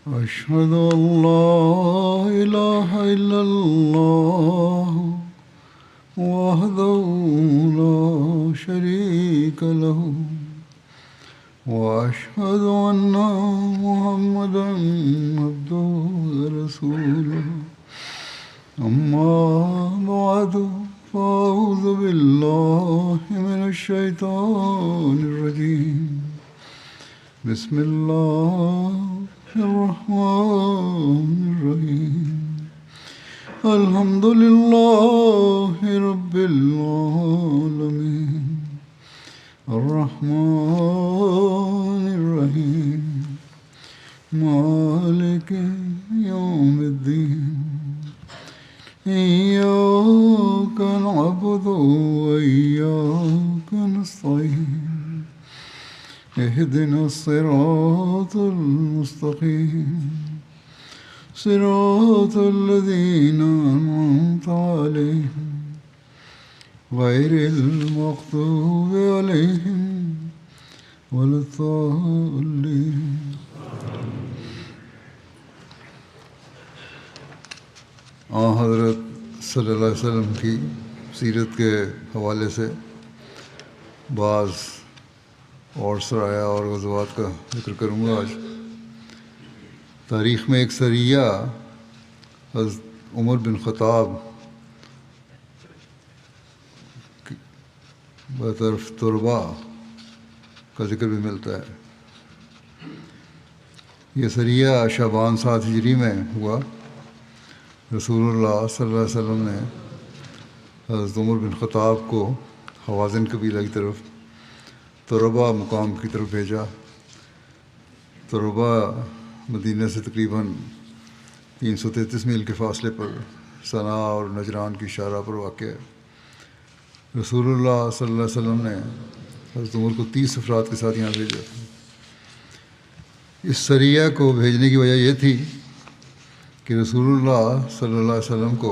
أشهد أن لا إله إلا الله وحده لا شريك له وأشهد أن محمدا عبده ورسوله أما بعد فأعوذ بالله من الشيطان الرجيم بسم الله الرحمن الرحيم الحمد لله رب العالمين الرحمن الرحيم مالك يوم الدين إياك نعبد وإياك نستعين اهدنا الصراط المستقيم صراط الذين أنعمت عليهم غير المغضوب عليهم ولا الضالين. حضرت صلی اللہ علیہ وسلم کی سیرت کے حوالے سے بعض اور سرایہ اور غزوات کا ذکر کروں گا آج. تاریخ میں ایک سریہ حضرت عمر بن خطاب بطرف تربا کا ذکر بھی ملتا ہے. یہ سریہ شعبان 7 ہجری میں ہوا. رسول اللہ صلی اللہ علیہ وسلم نے حضرت عمر بن خطاب کو حوازن قبیلہ کی طرف تربا مقام کی طرف بھیجا. تربا مدینہ سے تقریباً 333 میل کے فاصلے پر صنعا اور نجران کی شاہراہ پر واقع ہے. رسول اللہ صلی اللہ علیہ وسلم نے حضرت عمر کو 30 افراد کے ساتھ یہاں بھیجا. اس سریہ کو بھیجنے کی وجہ یہ تھی کہ رسول اللہ صلی اللہ علیہ وسلم کو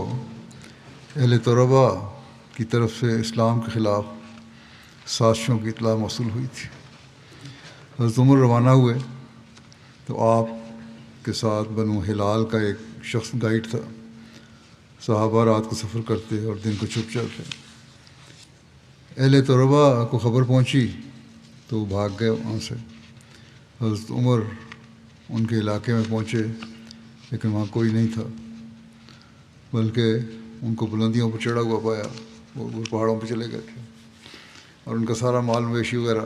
اہل تربا کی طرف سے اسلام کے خلاف سازشوں کی اطلاع موصول ہوئی تھی. حضرت عمر روانہ ہوئے تو آپ کے ساتھ بنو ہلال کا ایک شخص گائیڈ تھا. صحابہ رات کو سفر کرتے اور دن کو چھپ جاتے. اہل تربا کو خبر پہنچی تو وہ بھاگ گئے وہاں سے. حضرت عمر ان کے علاقے میں پہنچے لیکن وہاں کوئی نہیں تھا، بلکہ ان کو بلندیوں پر چڑھا ہوا پایا. وہ پہاڑوں پہ چلے گئے تھے اور ان کا سارا مال مویشی وغیرہ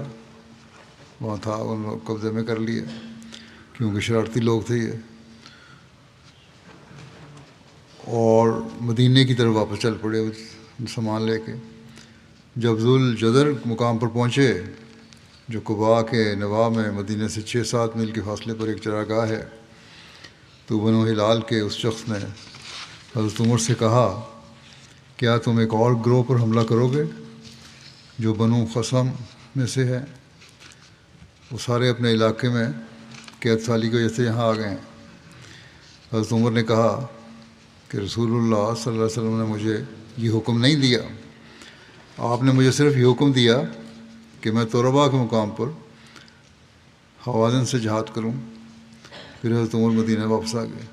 وہاں تھا، ان لوگ قبضے میں کر لیے کیونکہ شرارتی لوگ تھے یہ. اور مدینے کی طرف واپس چل پڑے سامان لے کے. جب ذوالجدر مقام پر پہنچے جو قباء کے نواح میں مدینہ سے 6-7 میل کے فاصلے پر ایک چراگاہ ہے، تو بنو ہلال کے اس شخص نے حضرت عمر سے کہا کیا تم ایک اور گروہ پر حملہ کرو گے جو بنو خصم میں سے ہے؟ وہ سارے اپنے علاقے میں قید سالی کی وجہ سے یہاں آ گئے ہیں. حضرت عمر نے کہا کہ رسول اللہ صلی اللہ علیہ وسلم نے مجھے یہ حکم نہیں دیا، آپ نے مجھے صرف یہ حکم دیا کہ میں تربا کے مقام پر حوازن سے جہاد کروں. پھر حضرت عمر مدینہ واپس آ گئے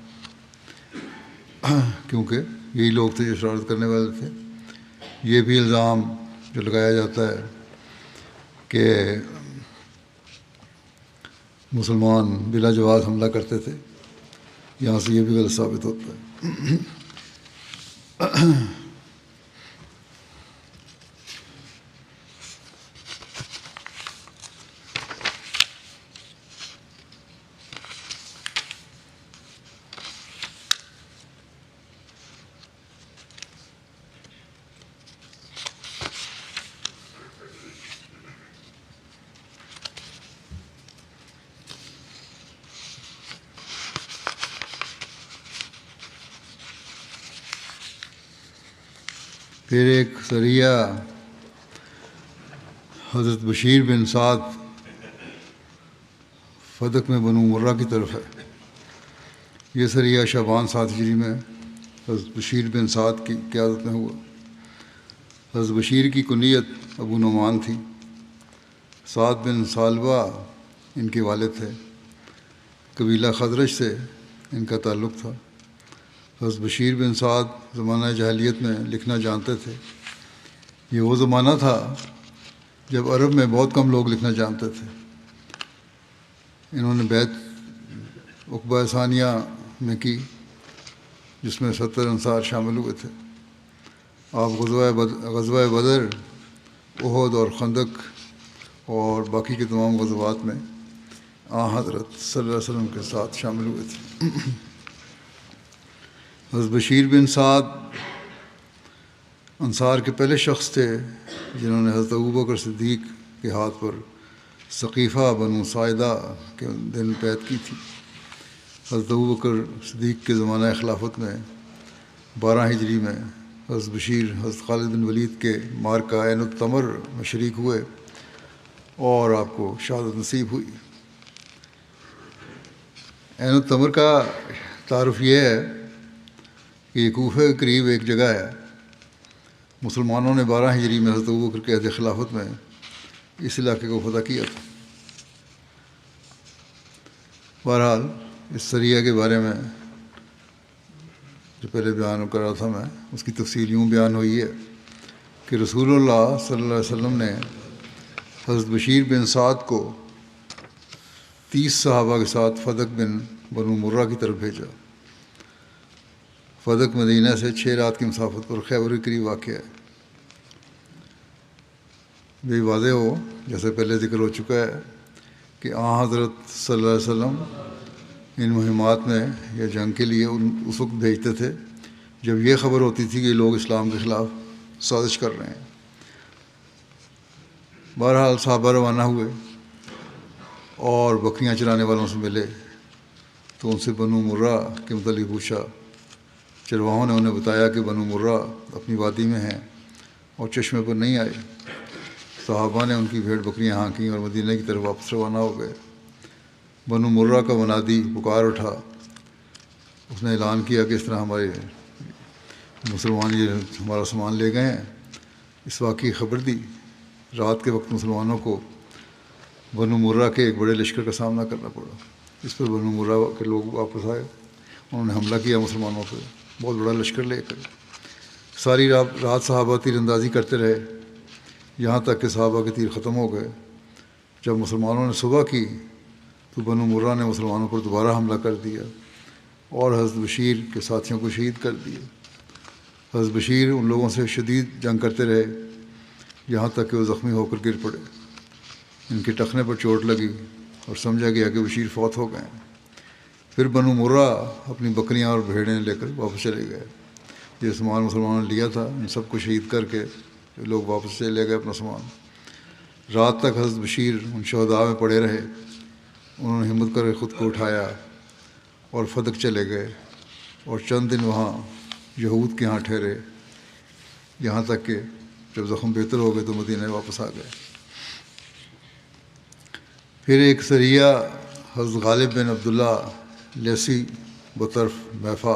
کیونکہ یہی لوگ تھے جو شرارت کرنے والے تھے. یہ بھی الزام جو لگایا جاتا ہے کہ مسلمان بلا جواز حملہ کرتے تھے، یہاں سے یہ بھی غلط ثابت ہوتا ہے. پھر ایک سریہ حضرت بشیر بن سعد فدق میں بنو مرہ کی طرف ہے. یہ سریہ شعبان 7 ہجری میں حضرت بشیر بن سعد کی قیادت میں ہوا. حضرت بشیر کی کنیت ابو نعمان تھی. سعد بن ثعلبہ ان کے والد تھے. قبیلہ خزرج سے ان کا تعلق تھا۔ حضرت بشیر بن سعد زمانہ جاہلیت میں لکھنا جانتے تھے۔ یہ وہ زمانہ تھا جب عرب میں بہت کم لوگ لکھنا جانتے تھے۔ انہوں نے بیعت عقبہ ثانیہ میں کی، جس میں 70 انصار شامل ہوئے تھے۔ آپ غزوہ بدر، احد اور خندق اور باقی کے تمام غزوات میں حضرت صلی اللہ علیہ وسلم کے ساتھ شامل ہوئے تھے۔ حضرت بشیر بن سعد انصار کے پہلے شخص تھے جنہوں نے حضرت ابوبکر صدیق کے ہاتھ پر ثقیفہ بنو ساعدہ کے دن بیعت کی تھی۔ حضرت ابوبکر صدیق کے زمانہ خلافت میں 12 ہجری میں حضرت بشیر حضرت خالد بن ولید کے معرکہ عین التمر میں شریک ہوئے اور آپ کو شہادت نصیب ہوئی۔ عین التمر کا تعارف یہ ہے کہ یہ کوفہ کے قریب ایک جگہ ہے۔ مسلمانوں نے 12 ہجری میں حضرت ابوبکر کے عہد خلافت میں اس علاقے کو فتح کیا تھا۔ بہرحال اس سریہ کے بارے میں جو پہلے بیان کر رہا تھا میں، اس کی تفصیل یوں بیان ہوئی ہے کہ رسول اللہ صلی اللہ علیہ وسلم نے حضرت بشیر بن سعد کو 30 صحابہ کے ساتھ فدق بن بنو مرہ کی طرف بھیجا۔ فدق مدینہ سے 6 رات کی مسافت پر خیبر کے قریب واقع ہے۔ بھی واضح ہو، جیسے پہلے ذکر ہو چکا ہے، کہ حضرت صلی اللہ علیہ وسلم ان مہمات میں یا جنگ کے لیے اس وقت بھیجتے تھے جب یہ خبر ہوتی تھی کہ لوگ اسلام کے خلاف سازش کر رہے ہیں۔ بہرحال صحابہ روانہ ہوئے اور بکریاں چرانے والوں سے ملے تو ان سے بنو مرہ کے متعلق پوچھا۔ چرواہوں نے انہیں بتایا کہ بنو مرہ اپنی وادی میں ہیں اور چشمے پر نہیں آئے۔ صحابہ نے ان کی بھیڑ بکریاں ہانکیں اور مدینہ کی طرف واپس روانہ ہو گئے۔ بنو مرہ کا منادی پکار اٹھا، اس نے اعلان کیا کہ اس طرح ہمارے مسلمان یہ ہمارا سامان لے گئے ہیں۔ اس واقعے کی خبر دی۔ رات کے وقت مسلمانوں کو بنو مرہ کے ایک بڑے لشکر کا سامنا کرنا پڑا۔ اس پر بنو مرہ کے لوگ واپس آئے، انہوں نے حملہ کیا مسلمانوں پہ بہت بڑا لشکر لے کر۔ ساری رات صحابہ تیر اندازی کرتے رہے، یہاں تک کہ صحابہ کے تیر ختم ہو گئے۔ جب مسلمانوں نے صبح کی تو بنو مرہ نے مسلمانوں پر دوبارہ حملہ کر دیا اور حضرت بشیر کے ساتھیوں کو شہید کر دیا۔ حضرت بشیر ان لوگوں سے شدید جنگ کرتے رہے یہاں تک کہ وہ زخمی ہو کر گر پڑے۔ ان کے ٹخنے پر چوٹ لگی اور سمجھا گیا کہ بشیر فوت ہو گئے ہیں۔ پھر بنو مرہ اپنی بکریاں اور بھیڑیں لے کر واپس چلے گئے۔ یہ سامان مسلمانوں نے لیا تھا، ان سب کو شہید کر کے لوگ واپس چلے گئے اپنا سامان۔ رات تک حضرت بشیر ان شہداء میں پڑے رہے۔ انہوں نے ہمت کر کے خود کو اٹھایا اور فدق چلے گئے اور چند دن وہاں یہود کے ہاں ٹھہرے، یہاں تک کہ جب زخم بہتر ہو گئے تو مدینہ واپس آ گئے۔ پھر ایک سریہ حضرت غالب بن عبداللہ لیثی بطرف میفا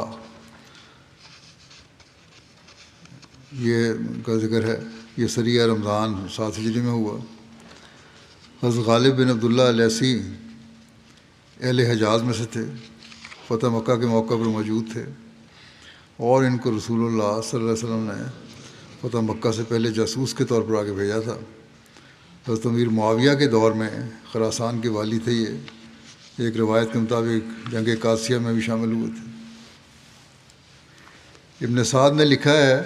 یہ کا ذکر ہے۔ یہ سریہ رمضان 7 ہجری میں ہوا۔ حضرت غالب بن عبداللہ لیثی اہل حجاز میں سے تھے، فتح مکہ کے موقع پر موجود تھے اور ان کو رسول اللہ صلی اللہ علیہ وسلم نے فتح مکہ سے پہلے جاسوس کے طور پر آگے بھیجا تھا۔ حضرت امیر معاویہ کے دور میں خراسان کے والی تھے یہ۔ ایک روایت کے مطابق جنگ قادسیہ میں بھی شامل ہوئے تھے۔ ابن سعد نے لکھا ہے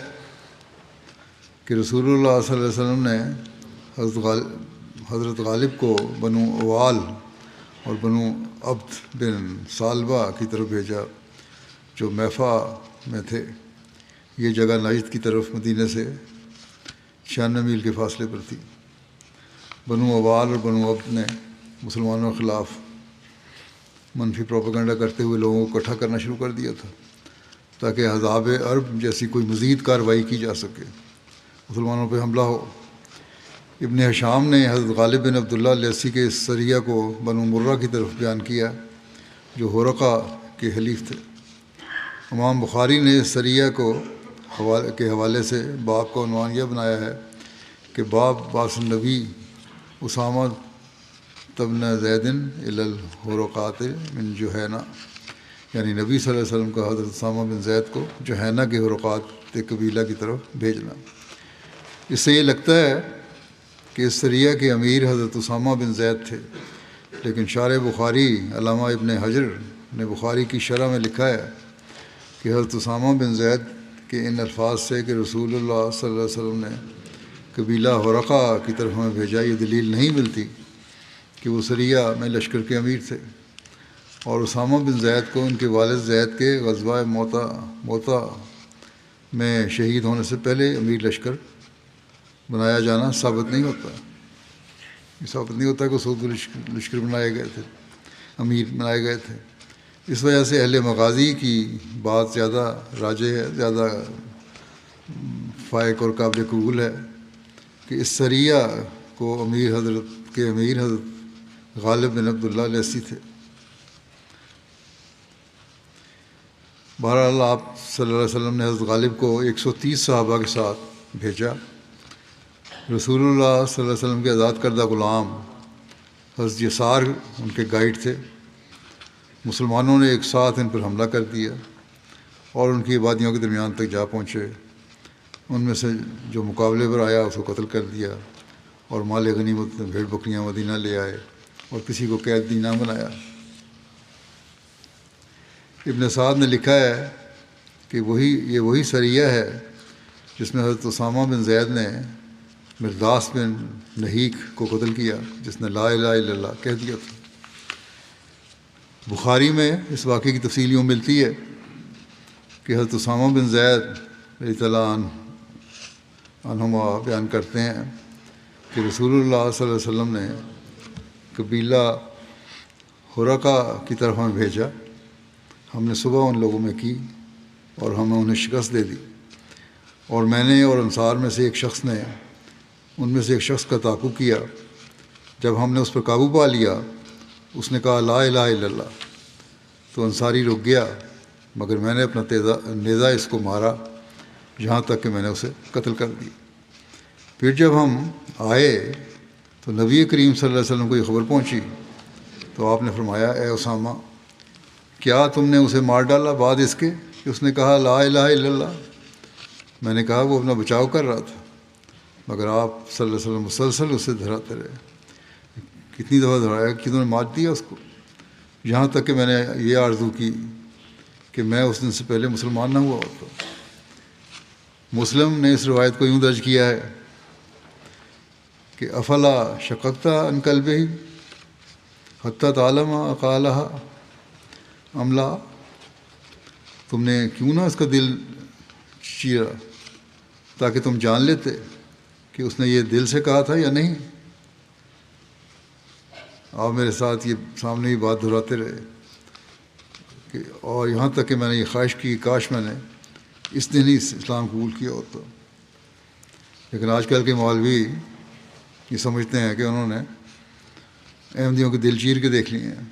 کہ رسول اللہ صلی اللہ علیہ وسلم نے حضرت غالب کو بنو اوال اور بنو عبد بن سالبہ کی طرف بھیجا جو میفا میں تھے۔ یہ جگہ نجد کی طرف مدینہ سے 96 میل کے فاصلے پر تھی۔ بنو اوال اور بنو عبد نے مسلمانوں کے خلاف منفی پروپیگنڈا کرتے ہوئے لوگوں کو اکٹھا کرنا شروع کر دیا تھا تاکہ احزاب عرب جیسی کوئی مزید کارروائی کی جا سکے، مسلمانوں پہ حملہ ہو۔ ابن ہشام نے حضرت غالب بن عبداللہ لیثی کے اس سریہ کو بنو مرہ کی طرف بیان کیا جو ہرقہ کے حلیف تھے۔ امام بخاری نے اس سریہ کے حوالے سے باب کا عنوان یہ بنایا ہے کہ باب باعث النبی اسامہ کتبنا زیدن الی الحرقات من جوہینہ، یعنی نبی صلی اللہ علیہ وسلم کا حضرت اسامہ بن زید کو جوہینہ کے حرقات قبیلہ کی طرف بھیجنا۔ اس سے یہ لگتا ہے کہ اس سریہ کے امیر حضرت اسامہ بن زید تھے، لیکن شارح بخاری علامہ ابن حجر نے بخاری کی شرح میں لکھا ہے کہ حضرت اسامہ بن زید کے ان الفاظ سے کہ رسول اللہ صلی اللہ علیہ وسلم نے قبیلہ حرقہ کی طرف ہمیں بھیجا، یہ دلیل نہیں ملتی کہ وہ سریہ میں لشکر کے امیر تھے، اور اسامہ بن زید کو ان کے والد زید کے غزوہ موتا میں شہید ہونے سے پہلے امیر لشکر بنایا جانا ثابت نہیں ہوتا۔ یہ ثابت نہیں ہوتا کہ سعود لشکر بنائے گئے تھے، امیر بنائے گئے تھے۔ اس وجہ سے اہل مغازی کی بات زیادہ راجح ہے، زیادہ فائق اور قابل قبول ہے کہ اس سریہ کو امیر حضرت غالب بن عبداللہ لیثی تھے۔ بہرحال آپ صلی اللہ علیہ وسلم نے حضرت غالب کو 130 صحابہ کے ساتھ بھیجا۔ رسول اللہ صلی اللہ علیہ وسلم کے آزاد کردہ غلام حضرت یسار ان کے گائیڈ تھے۔ مسلمانوں نے ایک ساتھ ان پر حملہ کر دیا اور ان کی آبادیوں کے درمیان تک جا پہنچے۔ ان میں سے جو مقابلے پر آیا اس کو قتل کر دیا، اور مال غنیمت بھیڑ بکریاں مدینہ لے آئے اور کسی کو قید نہ بنایا۔ ابن سعد نے لکھا ہے کہ یہ وہی سریہ ہے جس میں حضرت اسامہ بن زید نے مرداس بن نہیک کو قتل کیا، جس نے لا الہ الا اللہ کہہ دیا تھا۔ بخاری میں اس واقعے کی تفصیل یوں ملتی ہے کہ حضرت اسامہ بن زید رضی اللہ عنہما بیان کرتے ہیں کہ رسول اللہ صلی اللہ علیہ وسلم نے قبیلہ حرقہ کی طرف ہمیں بھیجا۔ ہم نے صبح ان لوگوں میں کی اور ہمیں انہیں شکست دے دی، اور میں نے اور انصار میں سے ایک شخص نے ان میں سے ایک شخص کا تعاقب کیا۔ جب ہم نے اس پر قابو پا لیا، اس نے کہا لا الہ الا اللہ، تو انصاری رک گیا، مگر میں نے اپنا نیزہ اس کو مارا یہاں تک کہ میں نے اسے قتل کر دیا۔ پھر جب ہم آئے تو نبی کریم صلی اللہ علیہ وسلم کو یہ خبر پہنچی، تو آپ نے فرمایا اے اسامہ، کیا تم نے اسے مار ڈالا بعد اس کے کہ اس نے کہا لا الہ الا اللہ؟ میں نے کہا وہ اپنا بچاؤ کر رہا تھا، مگر آپ صلی اللہ علیہ وسلم مسلسل اسے دہراتے رہے۔ کتنی دفعہ دہرایا کہ تم نے مار دیا اس کو، یہاں تک کہ میں نے یہ آرزو کی کہ میں اس دن سے پہلے مسلمان نہ ہوا ہوتا۔ مسلم نے اس روایت کو یوں درج کیا ہے کہ افلا شققت عن قلبہ حتی تعلم قالہا ام لا، تم نے کیوں نہ اس کا دل چیرا تاکہ تم جان لیتے کہ اس نے یہ دل سے کہا تھا یا نہیں۔ آپ میرے ساتھ یہ سامنے ہی بات دہراتے رہے کہ اور یہاں تک کہ میں نے یہ خواہش کی کاش میں نے اس دن ہی اسلام قبول کیا ہوتا۔ لیکن آج کل کے مولوی یہ سمجھتے ہیں کہ انہوں نے احمدیوں کے دل چیر کے دیکھ لیے ہیں،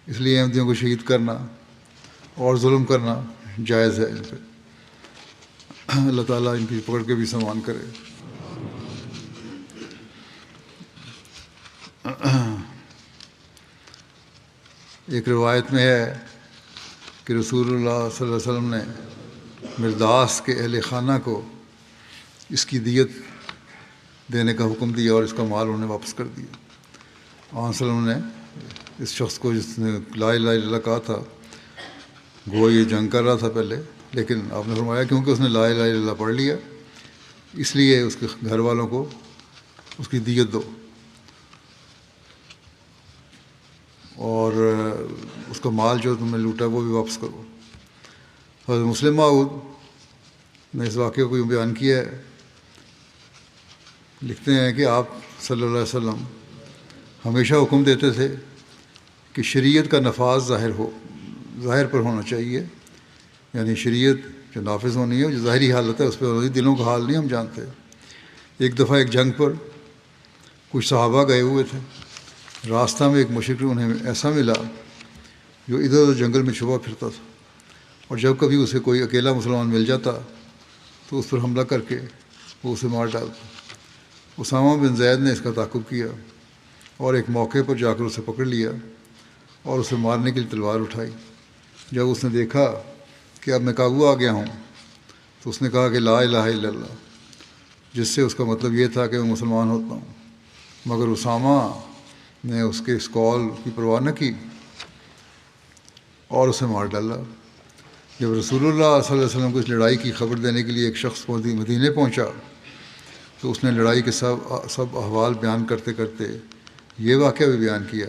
اس لیے احمدیوں کو شہید کرنا اور ظلم کرنا جائز ہے ان پہ۔ اللہ تعالیٰ ان کی پکڑ کے بھی سامان کرے۔ ایک روایت میں ہے کہ رسول اللہ صلی اللہ علیہ وسلم نے مرداس کے اہل خانہ کو اس کی دیت دینے کا حکم دیا اور اس کا مال انہیں واپس کر دیا۔ آن صلی اللہ علیہ وسلم نے اس شخص کو جس نے لا الہ الا اللہ کہا تھا، گو یہ جنگ کر رہا تھا پہلے، لیکن آپ نے فرمایا کیونکہ اس نے لا الہ الا اللہ پڑھ لیا اس لیے اس کے گھر والوں کو اس کی دیت دو اور اس کا مال جو تم نے لوٹا وہ بھی واپس کرو۔ حضرت مسلم موعود نے اس واقعے کو یوں بیان کیا ہے، لکھتے ہیں کہ آپ صلی اللہ علیہ وسلم ہمیشہ حکم دیتے تھے کہ شریعت کا نفاذ ظاہر پر ہونا چاہیے، یعنی شریعت جو نافذ ہونی ہے جو ظاہری حالت ہے اس پہ ہونی، دلوں کا حال نہیں ہم جانتے۔ ایک دفعہ ایک جنگ پر کچھ صحابہ گئے ہوئے تھے، راستہ میں ایک مشرک انہیں ایسا ملا جو ادھر ادھر جنگل میں چھپا پھرتا تھا، اور جب کبھی اسے کوئی اکیلا مسلمان مل جاتا تو اس پر حملہ کر کے وہ اسے مار ڈالتا۔ اسامہ بن زید نے اس کا تعاقب کیا اور ایک موقع پر جا کر اسے پکڑ لیا اور اسے مارنے کے لیے تلوار اٹھائی۔ جب اس نے دیکھا کہ اب میں قابو آ گیا ہوں تو اس نے کہا کہ لا الہ الا اللہ، جس سے اس کا مطلب یہ تھا کہ میں مسلمان ہوتا ہوں، مگر اسامہ نے اس کے اس قول کی پرواہ نہ کی اور اسے مار ڈالا۔ جب رسول اللہ صلی اللہ علیہ وسلم کو اس لڑائی کی خبر دینے کے لیے ایک شخص مدینے پہنچا تو اس نے لڑائی کے سب احوال بیان کرتے کرتے یہ واقعہ بھی بیان کیا۔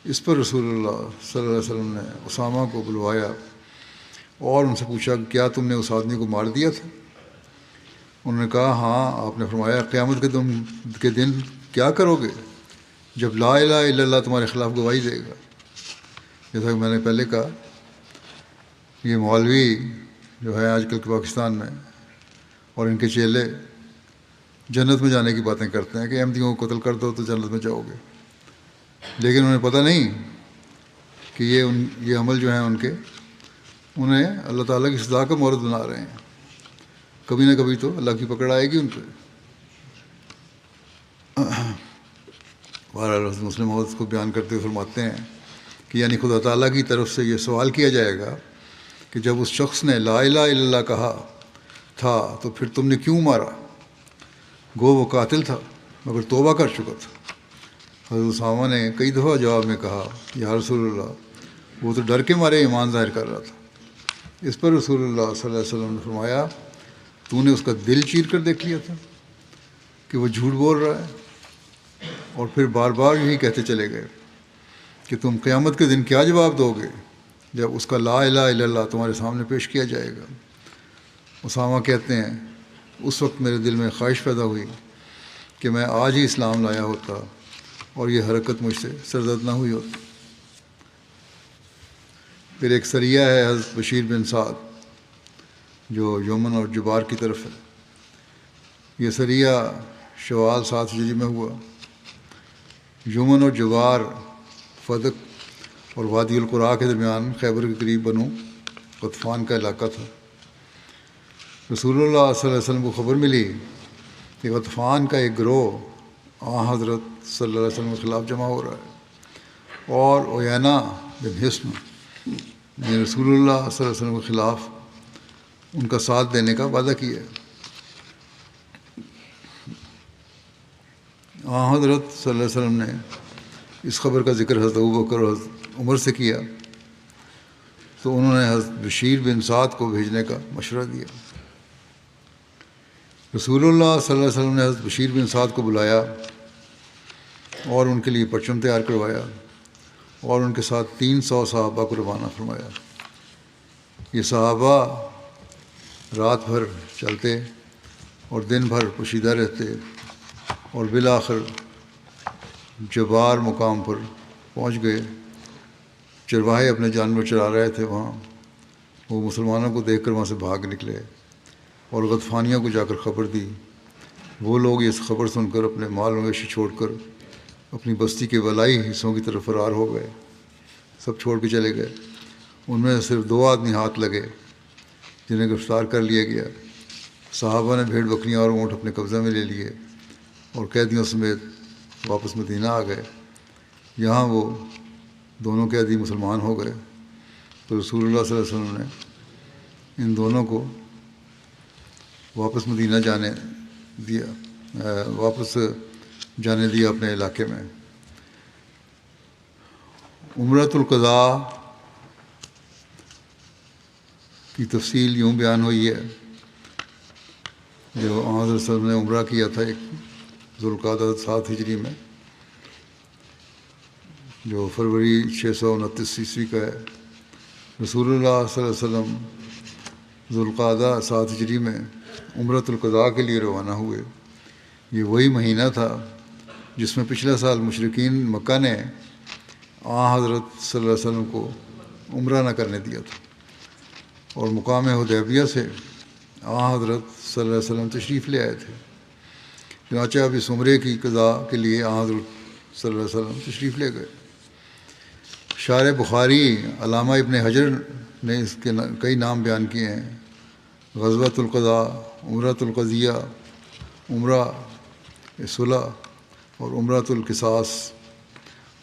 اس پر رسول اللہ صلی اللہ علیہ وسلم نے اسامہ کو بلوایا اور ان سے پوچھا کہ کیا تم نے اس آدمی کو مار دیا تھا؟ انہوں نے کہا ہاں۔ آپ نے فرمایا قیامت کے دن کیا کرو گے جب لا الہ الا اللہ تمہارے خلاف گواہی دے گا؟ جیسا کہ میں نے پہلے کہا، یہ مولوی جو ہے آج کل کے پاکستان میں اور ان کے چیلے جنت میں جانے کی باتیں کرتے ہیں کہ احمدیوں کو قتل کر دو تو جنت میں جاؤ گے، لیکن انہیں پتہ نہیں کہ یہ عمل جو ہیں ان کے، انہیں اللہ تعالیٰ کی سزا کا مورد بنا رہے ہیں۔ کبھی نہ کبھی تو اللہ کی پکڑ آئے گی ان پہ۔ بہرحال مسلم موت کو بیان کرتے ہوئے فرماتے ہیں کہ یعنی خدا تعالیٰ کی طرف سے یہ سوال کیا جائے گا کہ جب اس شخص نے لا الہ الا اللہ کہا تھا تو پھر تم نے کیوں مارا؟ گو وہ قاتل تھا مگر توبہ کر چکا تھا۔ حضرت اسامہ نے کئی دفعہ جواب میں کہا یا رسول اللہ وہ تو ڈر کے مارے ایمان ظاہر کر رہا تھا۔ اس پر رسول اللہ صلی اللہ علیہ وسلم نے فرمایا تو نے اس کا دل چیر کر دیکھ لیا تھا کہ وہ جھوٹ بول رہا ہے؟ اور پھر بار بار یہی کہتے چلے گئے کہ تم قیامت کے دن کیا جواب دو گے جب اس کا لا الہ الا اللہ تمہارے سامنے پیش کیا جائے گا؟ اسامہ کہتے ہیں اس وقت میرے دل میں خواہش پیدا ہوئی کہ میں آج ہی اسلام لایا ہوتا اور یہ حرکت مجھ سے سرزد نہ ہوئی ہوتی۔ پھر ایک سریہ ہے حضرت بشیر بن سعد جو یمن اور جبار کی طرف ہے۔ یہ سریہ شوال 7 ہجری میں ہوا۔ یمن اور جبار فدق اور وادی القرا کے درمیان خیبر کے قریب بنو غطفان کا علاقہ تھا۔ رسول اللہ صلی اللہ علیہ وسلم کو خبر ملی کہ غطفان کا ایک گروہ حضرت صلی اللہ علیہ وسلم کے خلاف جمع ہو رہا ہے، اور عیینہ بن حصن نے رسول اللہ صلی اللہ علیہ وسلم کے خلاف ان کا ساتھ دینے کا وعدہ کیا۔ حضرت صلی اللہ علیہ وسلم نے اس خبر کا ذکر حضرت ابوبکر اور حضرت عمر سے کیا تو انہوں نے حضرت بشیر بن سعد کو بھیجنے کا مشورہ دیا۔ رسول اللہ صلی اللہ علیہ وسلم نے حضرت بشیر بن سعد کو بلایا اور ان کے لیے پرچم تیار کروایا اور ان کے ساتھ 300 صحابہ کو روانہ فرمایا۔ یہ صحابہ رات بھر چلتے اور دن بھر پوشیدہ رہتے اور بالآخر جبار مقام پر پہنچ گئے۔ چرواہے اپنے جانور چرا رہے تھے وہاں، وہ مسلمانوں کو دیکھ کر وہاں سے بھاگ نکلے اور غطفانیوں کو جا کر خبر دی۔ وہ لوگ اس خبر سن کر اپنے مال مویشی چھوڑ کر اپنی بستی کے ولائی حصوں کی طرف فرار ہو گئے، سب چھوڑ کے چلے گئے۔ ان میں صرف 2 آدمی ہاتھ لگے جنہیں گرفتار کر لیا گیا۔ صحابہ نے بھیڑ بکریاں اور اونٹ اپنے قبضہ میں لے لیے اور قیدیوں سمیت واپس مدینہ آ گئے۔ یہاں وہ دونوں قیدی مسلمان ہو گئے تو رسول اللہ صلی اللہ علیہ وسلم نے ان دونوں کو واپس مدینہ جانے دیا اپنے علاقے میں۔ عمرۃ القضاء کی تفصیل یوں بیان ہوئی ہے، جو حضرت صلی اللہ علیہ وسلم نے عمرہ کیا تھا ایک ذوالقعدہ 7 ہجری میں، جو فروری 629 عیسوی کا ہے۔ رسول اللہ صلی اللہ علیہ وسلم ذوالقعدہ 7 ہجری میں عمرۃ القضاء کے لیے روانہ ہوئے۔ یہ وہی مہینہ تھا جس میں پچھلے سال مشرکین مکہ نے حضرت صلی اللہ علیہ وسلم کو عمرہ نہ کرنے دیا تھا، اور مقام حدیبیہ سے حضرت صلی اللہ علیہ وسلم تشریف لے آئے تھے۔ چنانچہ اب اس عمرے کی قضاء کے لیے حضرت صلی اللہ علیہ وسلم تشریف لے گئے۔ شارح بخاری علامہ ابن حجر نے اس کے کئی نام بیان کیے ہیں: غزوۃ القضاء، عمرۃ القضیہ، عمرہ صلح اور عمرۃ القصاص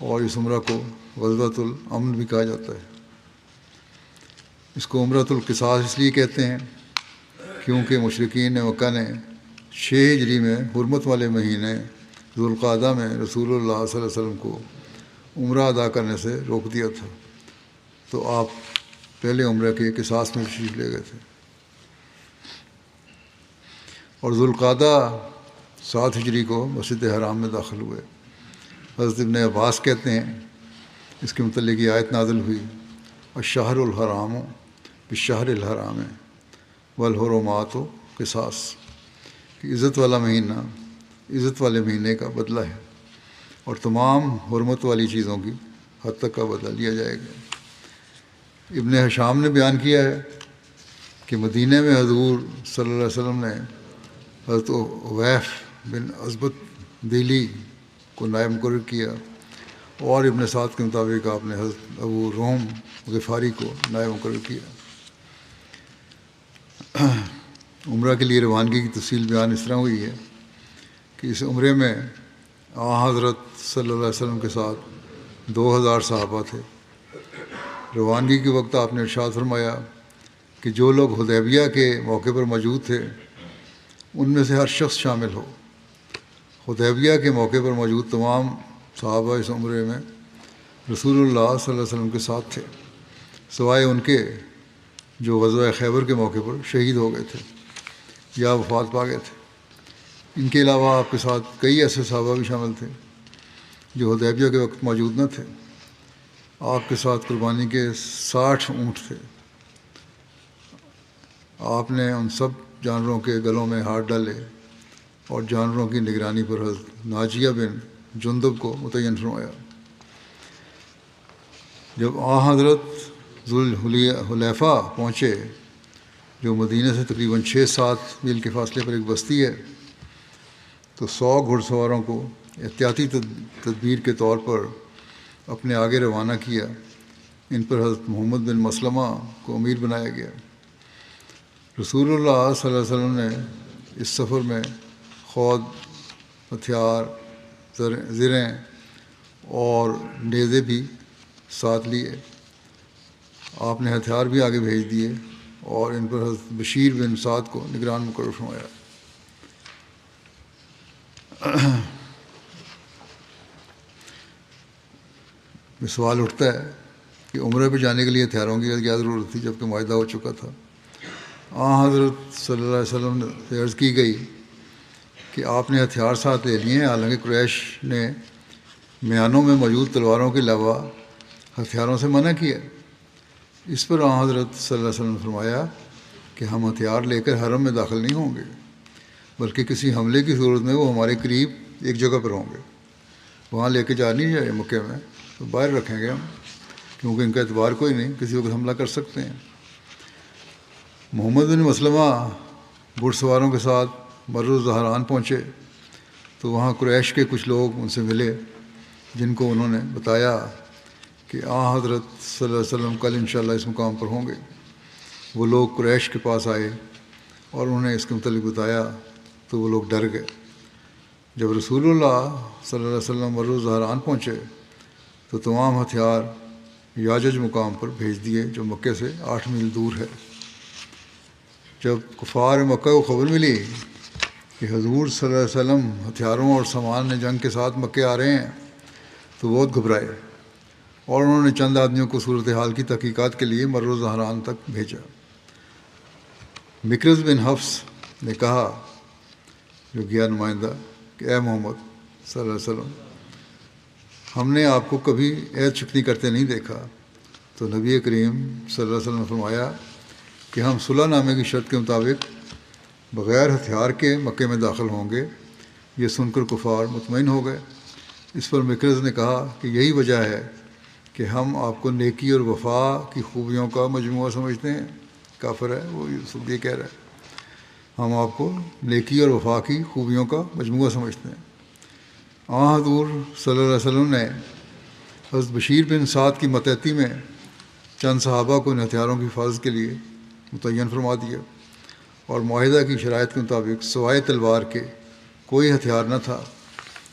اور اس عمرہ کو غزوۃ الامن بھی کہا جاتا ہے۔ اس کو عمرۃ القصاص اس لیے کہتے ہیں کیونکہ مشرکین مکہ نے 6 ہجری میں حرمت والے مہینے ذوالقعدہ میں رسول اللہ صلی اللہ علیہ وسلم کو عمرہ ادا کرنے سے روک دیا تھا، تو آپ پہلے عمرہ کے قصاص میں تشریف لے گئے تھے۔ اور ذوالقعدہ 7 ہجری کو مسجد حرام میں داخل ہوئے۔ حضرت ابن عباس کہتے ہیں اس کے متعلق یہ آیت نازل ہوئی، الشہر الحرام بالشہر الحرام والحرمات قصاص، کہ عزت والا مہینہ عزت والے مہینے کا بدلہ ہے اور تمام حرمت والی چیزوں کی حد تک کا بدلہ لیا جائے گا۔ ابن ہشام نے بیان کیا ہے کہ مدینہ میں حضور صلی اللہ علیہ وسلم نے حضرت عویف بن عصبت دیلی کو نائب مقرر کیا، اور ابن سعد کے مطابق آپ نے حضرت ابو روم غفاری کو نائب مقرر کیا۔ عمرہ کے لیے روانگی کی تفصیل بیان اس طرح ہوئی ہے کہ اس عمرے میں حضرت صلی اللہ علیہ وسلم کے ساتھ 2000 صحابہ تھے۔ روانگی کے وقت آپ نے ارشاد فرمایا کہ جو لوگ حدیبیہ کے موقع پر موجود تھے ان میں سے ہر شخص شامل ہو۔ حدیبیہ کے موقع پر موجود تمام صحابہ اس عمرے میں رسول اللہ صلی اللہ علیہ وسلم کے ساتھ تھے، سوائے ان کے جو غزوہ خیبر کے موقع پر شہید ہو گئے تھے یا وفات پا گئے تھے۔ ان کے علاوہ آپ کے ساتھ کئی ایسے صحابہ بھی شامل تھے جو حدیبیہ کے وقت موجود نہ تھے۔ آپ کے ساتھ قربانی کے 60 اونٹ تھے۔ آپ نے ان سب جانوروں کے گلوں میں ہاتھ ڈالے اور جانوروں کی نگرانی پر حضرت ناجیہ بن جندب کو متعین فرمایا۔ جب حضرت ذوالحلیفہ پہنچے، جو مدینہ سے تقریباً 6-7 میل کے فاصلے پر ایک بستی ہے، تو 100 گھڑ سواروں کو احتیاطی تدبیر کے طور پر اپنے آگے روانہ کیا۔ ان پر حضرت محمد بن مسلمہ کو امیر بنایا گیا۔ رسول اللہ صلی اللہ علیہ وسلم نے اس سفر میں خود، ہتھیار، زرہیں اور نیزے بھی ساتھ لیے۔ آپ نے ہتھیار بھی آگے بھیج دیے اور ان پر حضرت بشیر بن سعد کو نگران مقرر فرمایا۔ سوال اٹھتا ہے کہ عمرے پہ جانے کے لیے ہتھیاروں کی کیا ضرورت تھی جبکہ معاہدہ ہو چکا تھا؟ حضرت صلی اللہ علیہ وسلم سے عرض کی گئی کہ آپ نے ہتھیار ساتھ لے لیے ہیں، حالانکہ قریش نے میانوں میں موجود تلواروں کے علاوہ ہتھیاروں سے منع کیا۔ اس پر حضرت صلی اللہ علیہ وسلم نے فرمایا کہ ہم ہتھیار لے کر حرم میں داخل نہیں ہوں گے، بلکہ کسی حملے کی صورت میں وہ ہمارے قریب ایک جگہ پر ہوں گے، وہاں لے کے جا نہیں جائے مکے میں، تو باہر رکھیں گے ہم، کیونکہ ان کا اعتبار کوئی نہیں، کسی وقت حملہ کر سکتے ہیں۔ محمد بن مسلمہ گھڑ سواروں کے ساتھ مر الزہران پہنچے تو وہاں قریش کے کچھ لوگ ان سے ملے، جن کو انہوں نے بتایا کہ حضرت صلی اللہ علیہ وسلم کل انشاءاللہ اس مقام پر ہوں گے۔ وہ لوگ قریش کے پاس آئے اور انہوں نے اس کے متعلق بتایا تو وہ لوگ ڈر گئے۔ جب رسول اللہ صلی اللہ علیہ وسلم مر الزہران پہنچے تو تمام ہتھیار یاجج مقام پر بھیج دیے، جو مکے سے 8 میل دور ہے۔ جب کفار مکہ کو خبر ملی کہ حضور صلی اللہ علیہ وسلم ہتھیاروں اور سامان جنگ کے ساتھ مکے آ رہے ہیں تو بہت گھبرائے، اور انہوں نے چند آدمیوں کو صورتحال کی تحقیقات کے لیے مر الزہران تک بھیجا۔ مکرز بن حفص نے کہا، جو گیا نمائندہ، کہ اے محمد صلی اللہ علیہ وسلم، ہم نے آپ کو کبھی عہد شکنی کرتے نہیں دیکھا۔ تو نبی کریم صلی اللہ علیہ وسلم نے فرمایا کہ ہم صلح نامے کی شرط کے مطابق بغیر ہتھیار کے مکے میں داخل ہوں گے۔ یہ سن کر کفار مطمئن ہو گئے۔ اس پر مکرز نے کہا کہ یہی وجہ ہے کہ ہم آپ کو نیکی اور وفا کی خوبیوں کا مجموعہ سمجھتے ہیں۔ کافر ہے وہ سب یہ کہہ رہا ہے، ہم آپ کو نیکی اور وفا کی خوبیوں کا مجموعہ سمجھتے ہیں۔ حضور صلی اللہ علیہ وسلم نے حضرت بشیر بن سعد کی متحدی میں چند صحابہ کو ان ہتھیاروں کی حفاظت کے لیے متعین فرما دیا، اور معاہدہ کی شرائط کے مطابق سوائے تلوار کے کوئی ہتھیار نہ تھا۔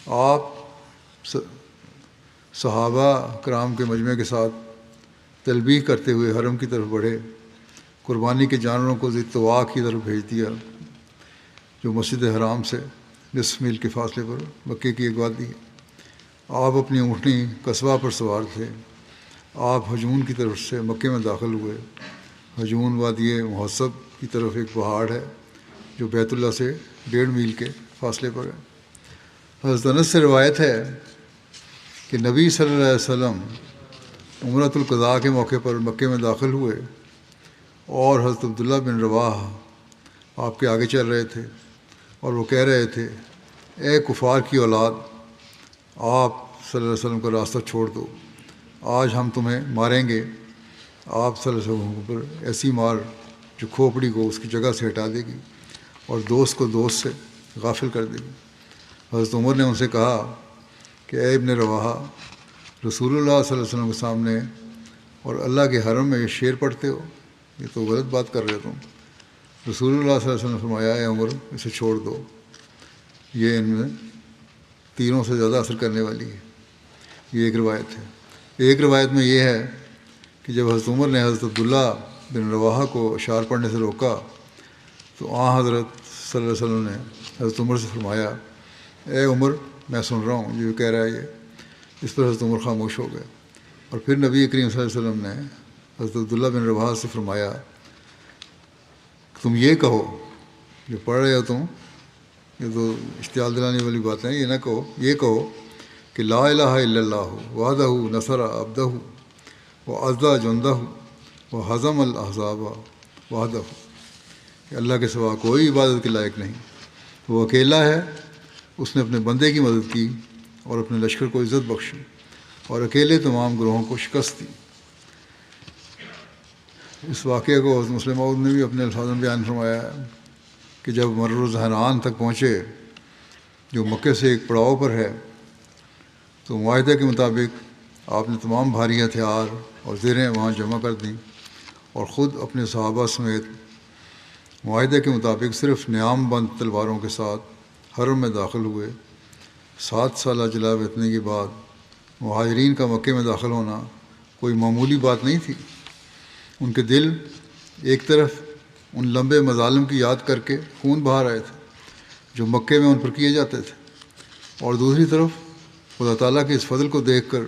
آپ صحابہ کرام کے مجمع کے ساتھ تلبیہ کرتے ہوئے حرم کی طرف بڑھے، قربانی کے جانوروں کو ذی طواء کی طرف بھیج دیا، جو مسجد حرام سے 20 میل کے فاصلے پر مکے کی ایک وادی ہے۔ آپ اپنی اونٹنی قصبہ پر سوار تھے۔ آپ حجون کی طرف سے مکے میں داخل ہوئے۔ حجون وادی محسب کی طرف ایک پہاڑ ہے جو بیت اللہ سے 1.5 میل کے فاصلے پر ہے۔ حضرت انس سے روایت ہے کہ نبی صلی اللہ علیہ وسلم عمرۃ القضاء کے موقع پر مکے میں داخل ہوئے اور حضرت عبداللہ بن رواحہ آپ کے آگے چل رہے تھے، اور وہ کہہ رہے تھے، اے کفار کی اولاد، آپ صلی اللہ علیہ وسلم کا راستہ چھوڑ دو، آج ہم تمہیں ماریں گے۔ آپ صلی اللہ علیہ وسلم پر ایسی مار جو کھوپڑی کو اس کی جگہ سے ہٹا دے گی اور دوست کو دوست سے غافل کر دے گی۔ حضرت عمر نے ان سے کہا کہ اے ابن رواحہ، رسول اللہ صلی اللہ علیہ وسلم کے سامنے اور اللہ کے حرم میں یہ شعر پڑھتے ہو، یہ تو غلط بات کر رہے تم۔ رسول اللہ صلی اللہ علیہ وسلم نے فرمایا، اے عمر، اسے چھوڑ دو، یہ ان میں تیروں سے زیادہ اثر کرنے والی ہے۔ یہ ایک روایت ہے۔ ایک روایت میں یہ ہے کہ جب حضرت عمر نے حضرت عبداللہ بن رواحہ کو اشعار پڑھنے سے روکا تو حضرت صلی اللہ علیہ وسلم نے حضرت عمر سے فرمایا، اے عمر، میں سن رہا ہوں جو کہہ رہا ہے یہ۔ اس پر حضرت عمر خاموش ہو گئے، اور پھر نبی کریم صلی اللہ علیہ وسلم نے حضرت عبداللہ بن رواحہ سے فرمایا، تم یہ کہو جو پڑھ رہے ہو تم، یہ تو اشتعال دلانے والی باتیں ہیں، یہ نہ کہو، یہ کہو کہ لا الہ الا اللہ وحدہ نصر عبدہ وعز جندہ وہزم الاحزاب وحدہ، کہ اللہ کے سوا کوئی عبادت کے لائق نہیں، وہ اکیلا ہے، اس نے اپنے بندے کی مدد کی اور اپنے لشکر کو عزت بخشی اور اکیلے تمام گروہوں کو شکست دی۔ اس واقعے کو حضرت مسلم موعود نے بھی اپنے الفاظ میں بیان فرمایا ہے کہ جب مر زہران تک پہنچے، جو مکے سے ایک پڑاؤ پر ہے، تو معاہدے کے مطابق آپ نے تمام بھاری ہتھیار اور زیریں وہاں جمع کر دیں اور خود اپنے صحابہ سمیت معاہدے کے مطابق صرف نیام بند تلواروں کے ساتھ حرم میں داخل ہوئے۔ 7 سالہ جلا بیتنے کے بعد مہاجرین کا مکے میں داخل ہونا کوئی معمولی بات نہیں تھی۔ ان کے دل ایک طرف ان لمبے مظالم کی یاد کر کے خون بہا رہے تھے جو مکے میں ان پر کیے جاتے تھے، اور دوسری طرف خدا تعالیٰ کے اس فضل کو دیکھ کر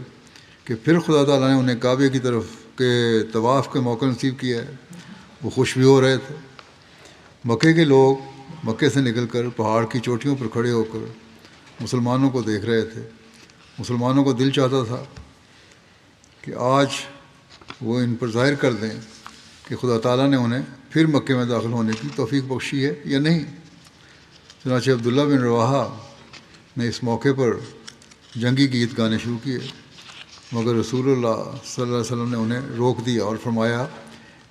کہ پھر خدا تعالیٰ نے انہیں کعبے کی طرف کے طواف کے موقع نصیب کیا ہے، وہ خوش بھی ہو رہے تھے۔ مکے کے لوگ مکے سے نکل کر پہاڑ کی چوٹیوں پر کھڑے ہو کر مسلمانوں کو دیکھ رہے تھے۔ مسلمانوں کو دل چاہتا تھا کہ آج وہ ان پر ظاہر کر دیں کہ خدا تعالیٰ نے انہیں پھر مکے میں داخل ہونے کی توفیق بخشی ہے یا نہیں۔ چنانچہ عبداللہ بن رواحہ نے اس موقع پر جنگی گیت گانے شروع کیے، مگر رسول اللہ صلی اللہ علیہ وسلم نے انہیں روک دیا اور فرمایا،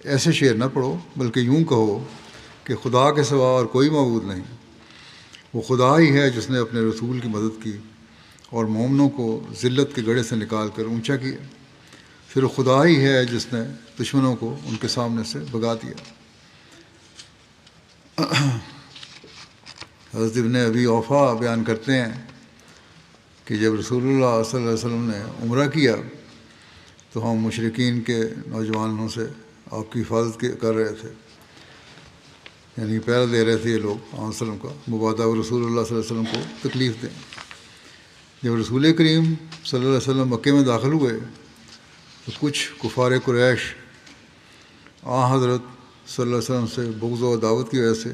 ایسے شعر نہ پڑھو، بلکہ یوں کہو کہ خدا کے سوا اور کوئی معبود نہیں۔ وہ خدا ہی ہے جس نے اپنے رسول کی مدد کی اور مومنوں کو ذلت کے گڑھے سے نکال کر اونچا کیا، صرف خدا ہی ہے جس نے دشمنوں کو ان کے سامنے سے بھگا دیا۔ حضرت ابن ابی اوفا بیان کرتے ہیں کہ جب رسول اللہ صلی اللہ علیہ وسلم نے عمرہ کیا تو ہم مشرکین کے نوجوانوں سے آپ کی حفاظت کر رہے تھے، یعنی پہرا دے رہے تھے یہ لوگ علیہ وسلم کا، مبادا رسول اللہ صلی اللہ علیہ وسلم کو تکلیف دیں۔ جب رسول کریم صلی اللہ علیہ وسلم مکے میں داخل ہوئے تو کچھ کفار قریش حضرت صلی اللہ علیہ وسلم سے بغض و عداوت کی وجہ سے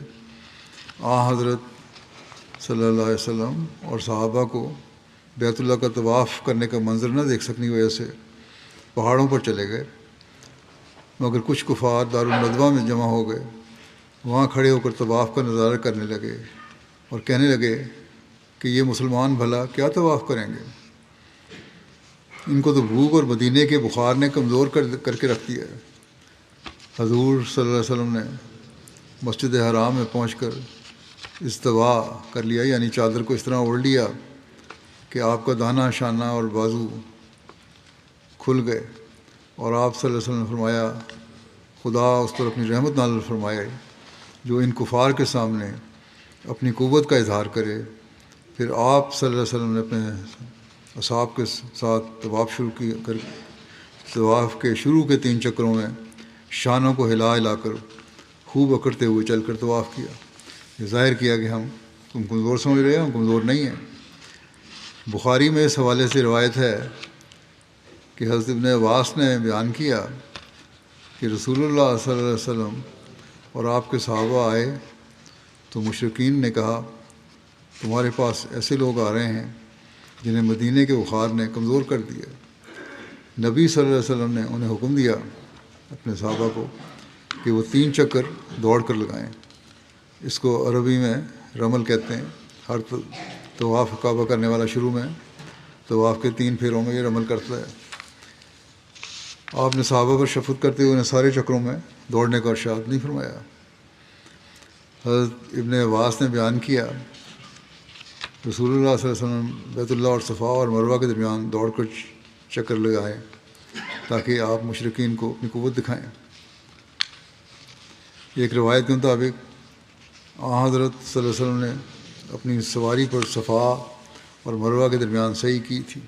حضرت صلی اللہ علیہ وسلم اور صحابہ کو بیت اللہ کا طواف کرنے کا منظر نہ دیکھ سکنے کی وجہ سے پہاڑوں پر چلے گئے، مگر کچھ کفار دارالندوہ میں جمع ہو گئے، وہاں کھڑے ہو کر طواف کا نظارہ کرنے لگے اور کہنے لگے کہ یہ مسلمان بھلا کیا طواف کریں گے، ان کو تو بھوک اور مدینے کے بخار نے کمزور کر کے رکھ دیا ہے۔ حضور صلی اللہ علیہ وسلم نے مسجد حرام میں پہنچ کر استوا کر لیا، یعنی چادر کو اس طرح اوڑھ لیا کہ آپ کا دانا شانہ اور بازو کھل گئے، اور آپ صلی اللہ علیہ وسلم نے فرمایا، خدا اس پر اپنی رحمت نازل فرمائے جو ان کفار کے سامنے اپنی قوت کا اظہار کرے۔ پھر آپ صلی اللہ علیہ وسلم نے اپنے اصحاب کے ساتھ طواف کے شروع کے 3 چکروں میں شانوں کو ہلا ہلا کر خوب اکڑتے ہوئے چل کر طواف کیا۔ یہ ظاہر کیا کہ تم کمزور سمجھ رہے ہو، ہم کمزور نہیں ہیں۔ بخاری میں اس حوالے سے روایت ہے کہ حضرت ابن عباس نے بیان کیا کہ رسول اللہ صلی اللہ علیہ وسلم اور آپ کے صحابہ آئے تو مشرکین نے کہا تمہارے پاس ایسے لوگ آ رہے ہیں جنہیں مدینے کے بخار نے کمزور کر دیا۔ نبی صلی اللہ علیہ وسلم نے انہیں حکم دیا اپنے صحابہ کو کہ وہ 3 چکر دوڑ کر لگائیں۔ اس کو عربی میں رمل کہتے ہیں۔ ہر طواف کعبہ کرنے والا شروع میں طواف کے 3 پھیروں میں یہ رمل کرتا ہے۔ آپ نے صحابہ پر شفقت کرتے ہوئے انہیں سارے چکروں میں دوڑنے کا ارشاد نہیں فرمایا۔ حضرت ابن عباس نے بیان کیا رسول اللہ صلی اللہ علیہ وسلم بیت اللہ اور صفا اور مروہ کے درمیان دوڑ کر چکر لگائیں تاکہ آپ مشرکین کو اپنی قوت دکھائیں۔ ایک روایت کے مطابق حضرت صلی اللہ علیہ وسلم نے اپنی سواری پر صفا اور مروہ کے درمیان سعی کی تھی۔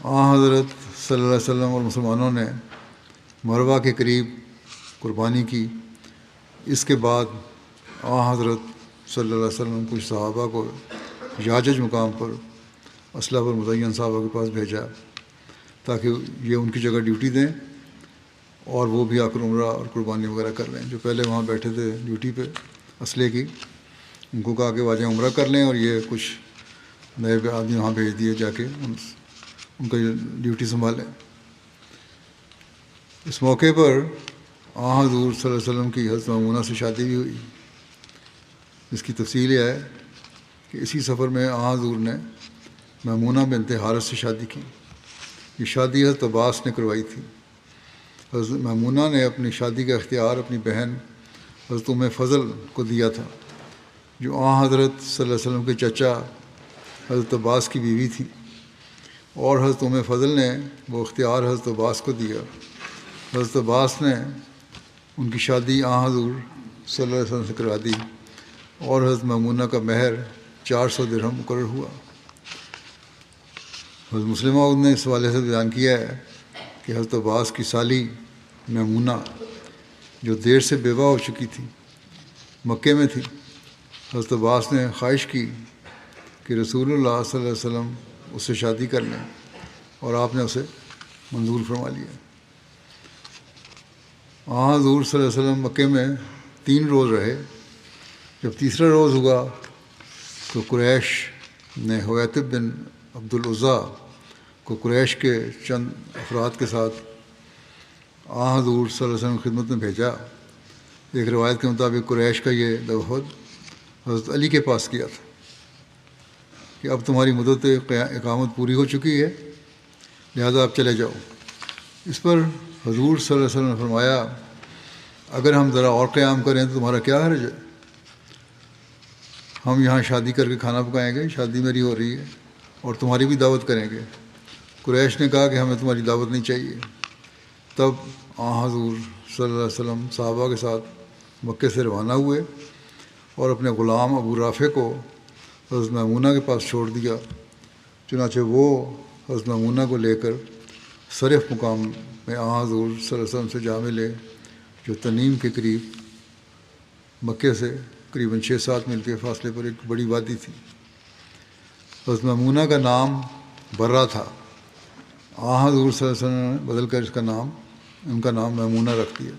حضرت صلی اللہ علیہ وسلم اور مسلمانوں نے مروہ کے قریب قربانی کی۔ اس کے بعد حضرت صلی اللہ علیہ وسلم کچھ صحابہ کو یاجج مقام پر اسلحہ پر متعین صحابہ کے پاس بھیجا تاکہ یہ ان کی جگہ ڈیوٹی دیں اور وہ بھی آ کر عمرہ اور قربانی وغیرہ کر لیں۔ جو پہلے وہاں بیٹھے تھے ڈیوٹی پہ اسلحے کی، ان کو کہا کہ واجہ عمرہ کر لیں اور یہ کچھ نئے آدمی وہاں بھیج دیے جا کے ان کا ڈیوٹی سنبھالیں۔ اس موقع پر حضور صلی اللہ علیہ وسلم کی حضرت میمونہ سے شادی بھی ہوئی۔ اس کی تفصیل یہ ہے کہ اسی سفر میں حضور نے میمونہ بنت حارث سے شادی کی۔ یہ شادی حضرت عباس نے کروائی تھی۔ حضرت میمونہ نے اپنی شادی کا اختیار اپنی بہن حضرت ام فضل کو دیا تھا جو حضرت صلی اللہ علیہ وسلم کے چچا حضرت عباس کی بیوی تھی، اور حضرت ام فضل نے وہ اختیار حضرت عباس کو دیا۔ حضرت عباس نے ان کی شادی حضور صلی اللہ علیہ وسلم سے کروا دی اور حضرت میمونہ کا مہر 400 درہم مقرر ہوا۔ حضرت مسلم عود نے اس حوالے سے بیان کیا ہے کہ حضرت عباس کی سالی میمونہ جو دیر سے بیوہ ہو چکی تھی مکے میں تھی۔ حضرت عباس نے خواہش کی کہ رسول اللہ صلی اللہ علیہ وسلم اس سے شادی کر لیں اور آپ نے اسے منظور فرما لیا۔ حضور صلی اللہ علیہ وسلم مکے میں 3 روز رہے۔ جب تیسرا روز ہوا تو قریش نے حویتب بن عبد العزیٰ کو قریش کے چند افراد کے ساتھ حضور صلی اللہ علیہ وسلم کی خدمت میں بھیجا۔ ایک روایت کے مطابق قریش کا یہ وفد حضرت علی کے پاس کیا تھا کہ اب تمہاری مدت اقامت پوری ہو چکی ہے، لہذا اب چلے جاؤ۔ اس پر حضور صلی اللہ علیہ وسلم نے فرمایا اگر ہم ذرا اور قیام کریں تو تمہارا کیا حرج ہے؟ ہم یہاں شادی کر کے کھانا پکائیں گے، شادی میری ہو رہی ہے، اور تمہاری بھی دعوت کریں گے۔ قریش نے کہا کہ ہمیں تمہاری دعوت نہیں چاہیے۔ تب حضور صلی اللہ علیہ وسلم صحابہ کے ساتھ مکے سے روانہ ہوئے اور اپنے غلام ابو رافع کو حضرت میمونہ کے پاس چھوڑ دیا۔ چنانچہ وہ حضرت میمونہ کو لے کر صرف مقام میں حضور صلی اللہ علیہ وسلم سے جا ملے جو تنیم کے قریب مکے سے قریباً 6-7 میل کے فاصلے پر ایک بڑی وادی تھی۔ حضرت میمونہ کا نام برہ تھا۔ حضور صلی اللہ علیہ وسلم نے بدل کر ان کا نام میمونہ رکھ دیا۔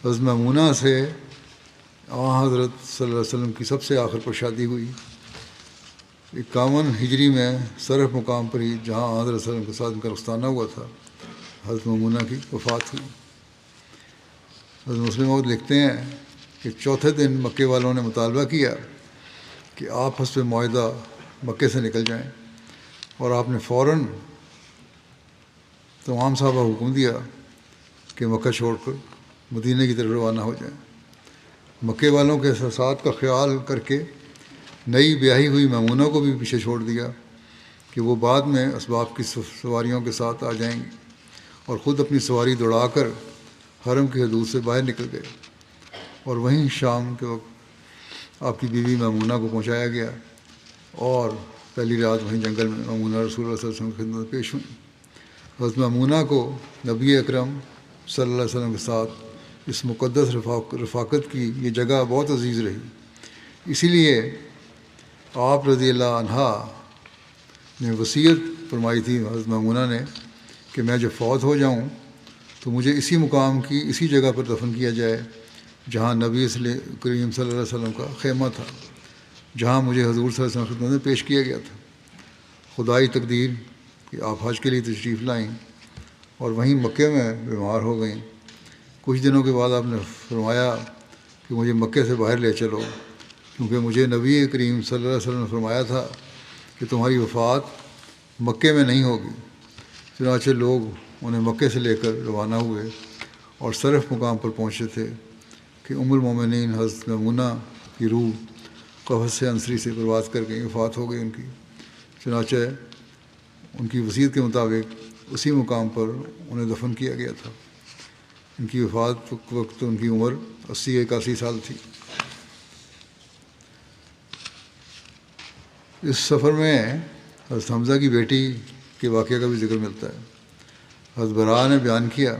حضرت میمونہ سے حضرت صلی اللہ علیہ وسلم کی سب سے آخر پر شادی ہوئی 51 ہجری میں صرف مقام پر ہی جہاں حضرت صلی اللہ علیہ وسلم کے ساتھ ان کا رخصتانہ ہوا تھا حضرت میمونہ کی وفات ہوئی۔ حضرت مسلم عود لکھتے ہیں کہ چوتھے دن مکے والوں نے مطالبہ کیا کہ آپ حسب معاہدہ مکے سے نکل جائیں، اور آپ نے فوراً تمام صحابہ کو حکم دیا کہ مکہ چھوڑ کر مدینہ کی طرف روانہ ہو جائیں۔ مکے والوں کے احساسات کا خیال کر کے نئی بیاہی ہوئی میمونہ کو بھی پیچھے چھوڑ دیا کہ وہ بعد میں اسباب کی سواریوں کے ساتھ آ جائیں گی، اور خود اپنی سواری دوڑا کر حرم کی حدود سے باہر نکل گئے، اور وہیں شام کے وقت آپ کی بیوی میمونہ کو پہنچایا گیا اور پہلی رات وہیں جنگل میں مامونہ رسول اللہ صلی اللہ علیہ وسلم کی خدمت میں پیش ہوئیں۔ حضرت مامونہ کو نبی اکرم صلی اللہ علیہ وسلم کے ساتھ اس مقدس رفاقت کی یہ جگہ بہت عزیز رہی، اسی لیے آپ رضی اللہ عنہ نے وصیت فرمائی تھی حضرت مامونہ نے کہ میں جب فوت ہو جاؤں تو مجھے اسی مقام کی اسی جگہ پر دفن کیا جائے جہاں نبی کریم صلی اللہ علیہ وسلم کا خیمہ تھا، جہاں مجھے حضور صلی اللہ علیہ وسلم کی خدمت میں پیش کیا گیا تھا۔ خدائی تقدیر کہ آپ حج کے لیے تشریف لائیں اور وہیں مکے میں بیمار ہو گئیں۔ کچھ دنوں کے بعد آپ نے فرمایا کہ مجھے مکے سے باہر لے چلو، کیونکہ مجھے نبی کریم صلی اللہ علیہ وسلم نے فرمایا تھا کہ تمہاری وفات مکے میں نہیں ہوگی۔ چنانچہ لوگ انہیں مکے سے لے کر روانہ ہوئے اور صرف مقام پر پہنچے تھے کہ ام المومنین حضرت میمونہ کی روح قفس سے انصری سے پرواز کر گئی، وفات ہو گئی ان کی۔ چنانچہ ان کی وصیت کے مطابق اسی مقام پر انہیں دفن کیا گیا تھا۔ ان کی وفات وقت ان کی عمر 80-81 سال تھی۔ اس سفر میں حضرت حمزہ کی بیٹی کے واقعہ کا بھی ذکر ملتا ہے۔ حضرت براء نے بیان کیا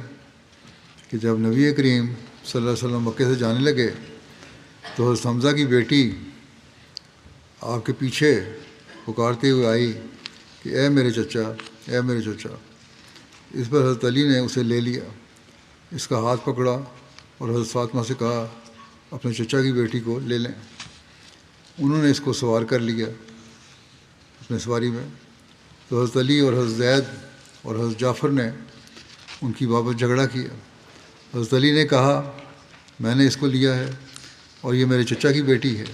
کہ جب نبی کریم صلی اللہ علیہ وسلم مکے سے جانے لگے تو حضرت حمزہ کی بیٹی آپ کے پیچھے پکارتے ہوئے آئی کہ اے میرے چچا، اے میرے چچا۔ اس پر حضرت علی نے اسے لے لیا، اس کا ہاتھ پکڑا اور حضرت فاطمہ سے کہا اپنے چچا کی بیٹی کو لے لیں۔ انہوں نے اس کو سوار کر لیا اپنے سواری میں، تو حضرت علی اور حضرت زید اور حضرت جعفر نے ان کی بابت جھگڑا کیا۔ حضرت علی نے کہا میں نے اس کو لیا ہے اور یہ میرے چچا کی بیٹی ہے،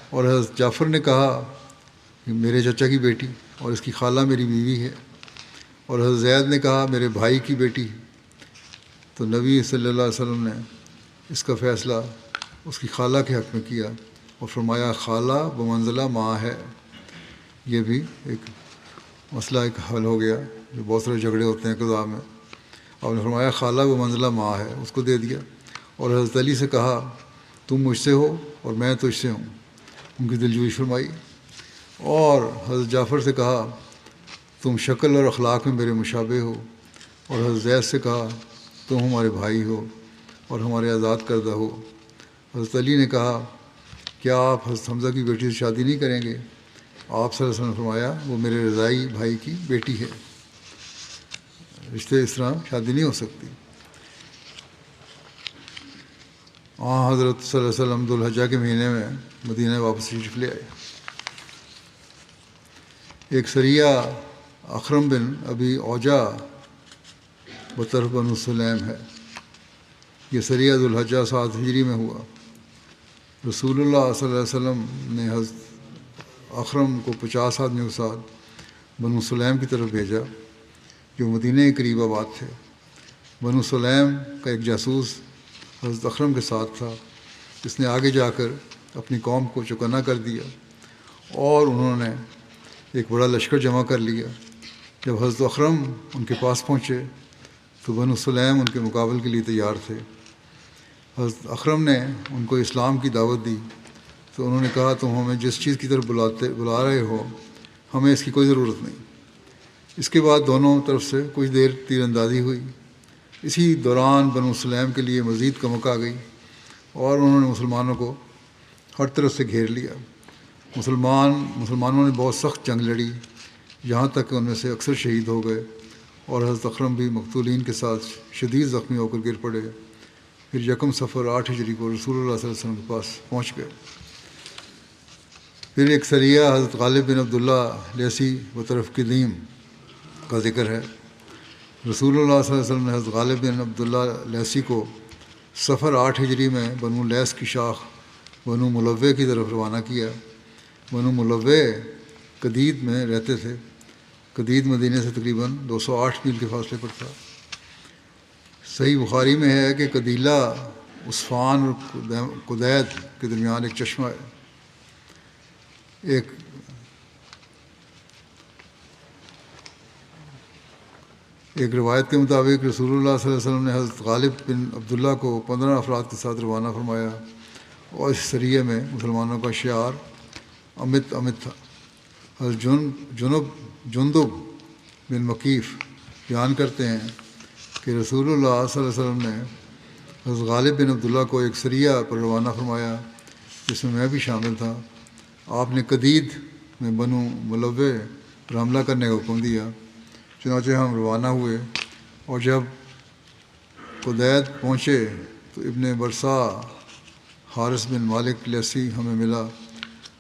اور حضرت جعفر نے کہا کہ میرے چچا کی بیٹی اور اس کی خالہ میری بیوی ہے، اور حضرت زید نے کہا میرے بھائی کی بیٹی ہے۔ تو نبی صلی اللہ علیہ وسلم نے اس کا فیصلہ اس کی خالہ کے حق میں کیا اور فرمایا خالہ بمنزلہ ماں ہے۔ یہ بھی ایک مسئلہ ایک حل ہو گیا، جو بہت سارے جھگڑے ہوتے ہیں قضاء میں۔ آپ نے فرمایا خالہ بمنزلہ ماں ہے، اس کو دے دیا، اور حضرت علی سے کہا تم مجھ سے ہو اور میں تجھ سے ہوں، ان کی دلجوئی فرمائی۔ اور حضرت جعفر سے کہا تم شکل اور اخلاق میں میرے مشابہ ہو، اور حضرت زید سے کہا تم ہمارے بھائی ہو اور ہمارے آزاد کردہ ہو۔ حضرت علی نے کہا کیا آپ حضرت حمزہ کی بیٹی سے شادی نہیں کریں گے؟ آپ صلی اللہ علیہ وسلم نے فرمایا وہ میرے رضائی بھائی کی بیٹی ہے، رشتے اس طرح شادی نہیں ہو سکتی۔ حضرت صلی اللہ علیہ وسلم ذوالحجہ کے مہینے میں مدینہ واپس تشریف لے آئے۔ ایک سریہ اخرم بن ابی اوجا بطرف بنو سلیم ہے۔ یہ سریہ ذوالحجہ 7 ہجری میں ہوا۔ رسول اللہ صلی اللہ علیہ وسلم نے حضرت اخرم کو 50 آدمیوں کے ساتھ بنو سلیم کی طرف بھیجا جو مدینہ کے قریب آباد تھے۔ بنو سلیم کا ایک جاسوس حضرت اخرم کے ساتھ تھا، جس نے آگے جا کر اپنی قوم کو چوکنا کر دیا، اور انہوں نے ایک بڑا لشکر جمع کر لیا۔ جب حضرت اخرم ان کے پاس پہنچے تو بنو سلیم ان کے مقابل کے لیے تیار تھے۔ حضرت اخرم نے ان کو اسلام کی دعوت دی تو انہوں نے کہا تم ہمیں جس چیز کی طرف بلا رہے ہو ہمیں اس کی کوئی ضرورت نہیں۔ اس کے بعد دونوں طرف سے کچھ دیر تیر اندازی ہوئی۔ اسی دوران بنو سلیم کے لیے مزید کمک آ گئی اور انہوں نے مسلمانوں کو ہر طرف سے گھیر لیا۔ مسلمانوں نے بہت سخت جنگ لڑی، یہاں تک کہ ان میں سے اکثر شہید ہو گئے، اور حضرت اخرم بھی مقتولین کے ساتھ شدید زخمی ہو کر گر پڑے۔ پھر یکم صفر 8 ہجری کو رسول اللہ صلی اللہ علیہ وسلم کے پاس پہنچ گئے۔ پھر ایک سریہ حضرت غالب بن عبداللہ لیثی بطرف کلیم کا ذکر ہے۔ رسول اللہ صلی اللہ علیہ وسلم نے حضرت غالب بن عبداللہ لیثی کو صفر 8 ہجری میں بنو لیث کی شاخ بنو ملوے کی طرف روانہ کیا۔ بنو ملوے قدید میں رہتے تھے۔ قدید مدینہ سے تقریباً 208 میل کے فاصلے پر تھا۔ صحیح بخاری میں ہے کہ قدیلہ عصفان اور قدید کے درمیان ایک چشمہ ہے۔ ایک روایت کے مطابق رسول اللہ صلی اللہ علیہ وسلم نے حضرت غالب بن عبداللہ کو 15 افراد کے ساتھ روانہ فرمایا، اور اس سریے میں مسلمانوں کا شعار امت امت تھا۔ حضرت جندب بن مکیف بیان کرتے ہیں کہ رسول اللہ صلی اللہ علیہ وسلم نے حضرت غالب بن عبداللہ کو ایک سریہ پر روانہ فرمایا جس میں بھی شامل تھا۔ آپ نے قدید میں بنو ملوے پر حملہ کرنے کا حکم دیا، چنانچہ ہم روانہ ہوئے، اور جب قدید پہنچے تو ابن برسا حارث بن مالک لیسی ہمیں ملا،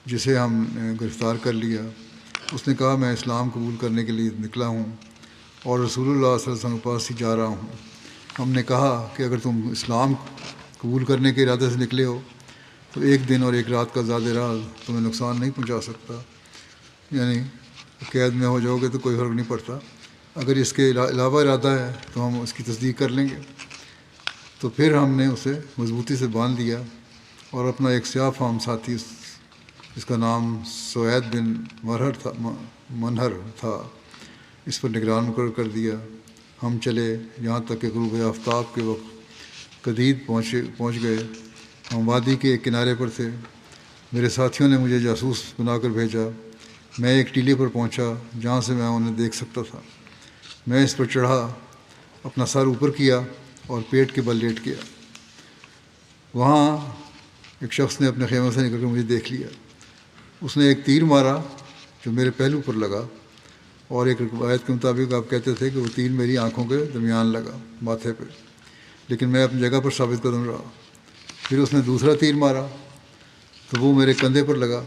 جسے ہم نے گرفتار کر لیا۔ اس نے کہا میں اسلام قبول کرنے کے لیے نکلا ہوں اور رسول اللہ صلی اللہ علیہ وسلم کے پاس ہی جا رہا ہوں۔ ہم نے کہا کہ اگر تم اسلام قبول کرنے کے ارادے سے نکلے ہو تو ایک دن اور ایک رات کا زیادہ راہ تمہیں نقصان نہیں پہنچا سکتا، یعنی قید میں ہو جاؤ گے تو کوئی فرق نہیں پڑتا، اگر اس کے علاوہ ارادہ ہے تو ہم اس کی تصدیق کر لیں گے۔ تو پھر ہم نے اسے مضبوطی سے باندھ دیا اور اپنا ایک سیاہ فام ساتھی جس کا نام سوید بن منہر تھا اس پر نگران مقرر کر دیا۔ ہم چلے یہاں تک کہ غروب آفتاب کے وقت قدید پہنچ گئے۔ ہم وادی کے ایک کنارے پر تھے۔ میرے ساتھیوں نے مجھے جاسوس بنا کر بھیجا۔ میں ایک ٹیلے پر پہنچا جہاں سے میں انہیں دیکھ سکتا تھا۔ میں اس پر چڑھا، اپنا سر اوپر کیا اور پیٹ کے بل لیٹ گیا۔ وہاں ایک شخص نے اپنے خیمے سے نکل کر مجھے دیکھ لیا۔ اس نے ایک تیر مارا جو میرے پہلو پر لگا، اور ایک روایت کے مطابق آپ کہتے تھے کہ وہ تیر میری آنکھوں کے درمیان لگا، ماتھے پہ، لیکن میں اپنی جگہ پر ثابت قدم رہا۔ پھر اس نے دوسرا تیر مارا تو وہ میرے کندھے پر لگا،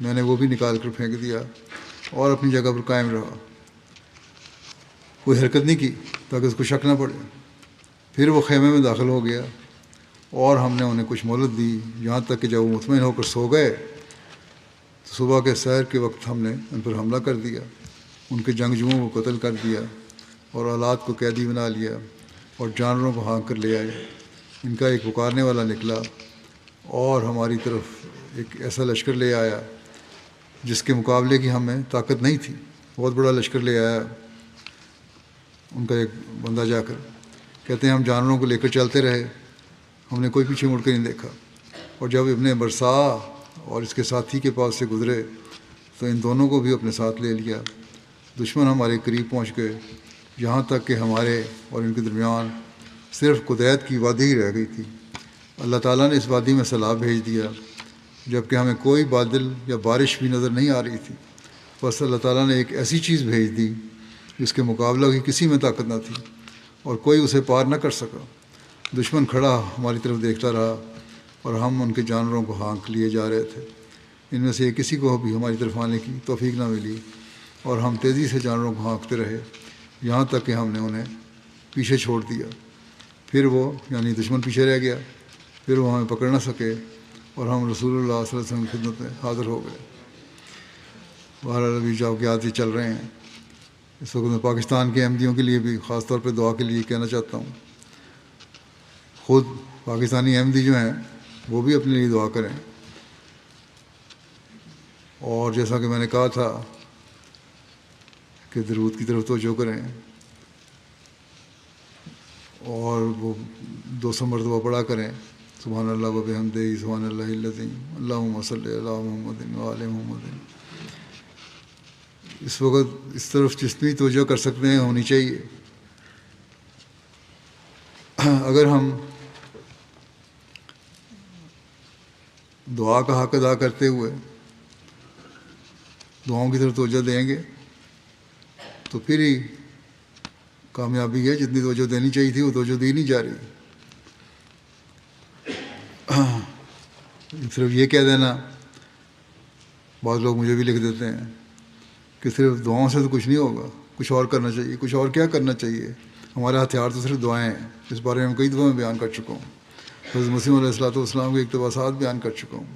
میں نے وہ بھی نکال کر پھینک دیا اور اپنی جگہ پر قائم رہا، کوئی حرکت نہیں کی تاکہ اس کو شک نہ پڑے۔ پھر وہ خیمے میں داخل ہو گیا اور ہم نے انہیں کچھ مہلت دی، یہاں تک کہ جب وہ مطمئن ہو کر سو گئے تو صبح کے سحر کے وقت ہم نے ان پر حملہ کر دیا، ان کے جنگجوؤں کو قتل کر دیا اور اولاد کو قیدی بنا لیا اور جانوروں کو ہانک کر لے آئے۔ ان کا ایک پکارنے والا نکلا اور ہماری طرف ایک ایسا لشکر لے آیا جس کے مقابلے کی ہمیں طاقت نہیں تھی، بہت بڑا لشکر لے آیا ان کا ایک بندہ جا کر۔ کہتے ہیں ہم جانوروں کو لے کر چلتے رہے، ہم نے کوئی پیچھے مڑ کے نہیں دیکھا، اور جب ابن برسا اور اس کے ساتھی کے پاس سے گزرے تو ان دونوں کو بھی اپنے ساتھ لے لیا۔ دشمن ہمارے قریب پہنچ گئے، یہاں تک کہ ہمارے اور ان کے درمیان صرف قدید کی وادی ہی رہ گئی تھی۔ اللہ تعالیٰ نے اس وادی میں سیلاب بھیج دیا جب کہ ہمیں کوئی بادل یا بارش بھی نظر نہیں آ رہی تھی، بس اللہ تعالیٰ نے ایک ایسی چیز بھیج دی جس کے مقابلہ کی کسی میں طاقت نہ تھی اور کوئی اسے پار نہ کر سکا۔ دشمن کھڑا ہماری طرف دیکھتا رہا اور ہم ان کے جانوروں کو ہانک لیے جا رہے تھے۔ ان میں سے کسی کو بھی ہماری طرف آنے کی توفیق نہ ملی اور ہم تیزی سے جانوروں کو ہانکتے رہے یہاں تک کہ ہم نے انہیں پیچھے چھوڑ دیا۔ پھر وہ یعنی دشمن پیچھے رہ گیا، پھر وہ ہمیں پکڑ نہ سکے اور ہم رسول اللہ صلی اللہ علیہ وسلم کی خدمت میں حاضر ہو گئے۔ بہرحال ابھی جو آپ کے چل رہے ہیں، اس وقت میں پاکستان کے احمدیوں کے لیے بھی خاص طور پہ دعا کے لیے کہنا چاہتا ہوں۔ خود پاکستانی احمدی جو ہیں وہ بھی اپنے لیے دعا کریں، اور جیسا کہ میں نے کہا تھا کہ درود کی طرف توجہ کریں اور وہ 200 مرتبہ پڑھا کریں، سبحان اللہ و بحمدہ سبحان اللہ العظیم اللہم صلی علی محمد و آل محمد۔ اس وقت اس طرف جتنی توجہ کر سکتے ہیں ہونی چاہیے۔ اگر ہم دعا کا حق ادا کرتے ہوئے دعاؤں کی طرف توجہ دیں گے تو پھر ہی کامیابی ہے۔ جتنی توجہ دینی چاہیے تھی وہ توجہ دی نہیں جا رہی۔ صرف یہ کہہ دینا، بعض لوگ مجھے بھی لکھ دیتے ہیں کہ صرف دعاؤں سے تو کچھ نہیں ہوگا، کچھ اور کرنا چاہیے۔ کچھ اور کیا کرنا چاہیے؟ ہمارا ہتھیار تو صرف دعائیں ہیں۔ اس بارے میں کئی دفعہ میں بیان کر چکا ہوں، حضرت مسیح علیہ السلام کے اقتباسات بیان کر چکا ہوں۔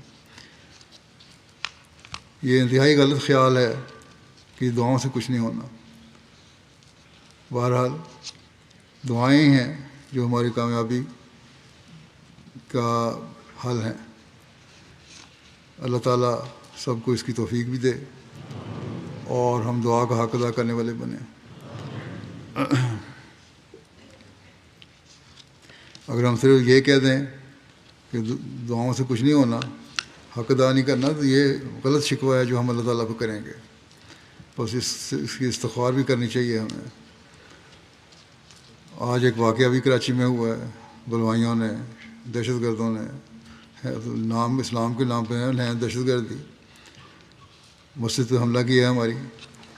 یہ انتہائی غلط خیال ہے کہ دعاؤں سے کچھ نہیں ہونا۔ بہرحال دعائیں ہیں جو ہماری کامیابی کا حل ہیں۔ اللہ تعالیٰ سب کو اس کی توفیق بھی دے اور ہم دعا کا حق ادا کرنے والے بنیں۔ اگر ہم صرف یہ کہہ دیں کہ دعاؤں سے کچھ نہیں ہونا، حق ادا نہیں کرنا، تو یہ غلط شکوہ ہے جو ہم اللہ تعالیٰ کو کریں گے۔ بس اس کی استغفار بھی کرنی چاہیے ہمیں. آج ایک واقعہ بھی کراچی میں ہوا ہے. بلوائیوں نے، دہشت گردوں نے، نام اسلام کے نام پہ ہیں دہشت گردی، مسجد پہ حملہ کیا ہے ہماری،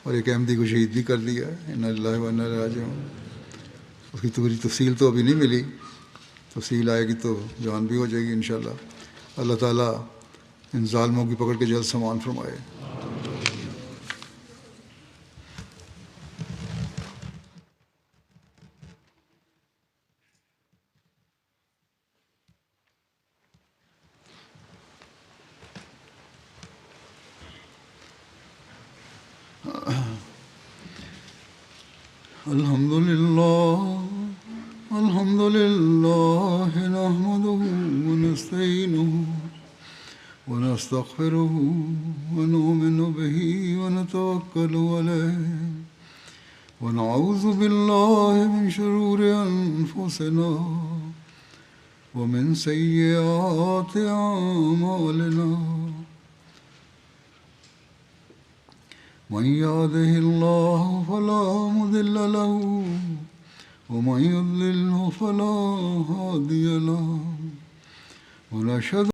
اور ایک احمدی کو شہید بھی کر دیا. انا للہ و انا الیہ راجعون. اس کی پوری تفصیل تو ابھی نہیں ملی، تفصیل آئے گی تو جان بھی ہو جائے گی انشاءاللہ. اللہ تعالیٰ ان ظالموں کی پکڑ کے جلد سامان فرمائے. الحمد لله نحمده ونستعينه ونستغفره ونؤمن به ونتوكل عليه ونعوذ بالله من شرور أنفسنا ومن سيئات أعمالنا. من يهده الله فلا مضل له ومن يضلل فلا هادي له ونشهد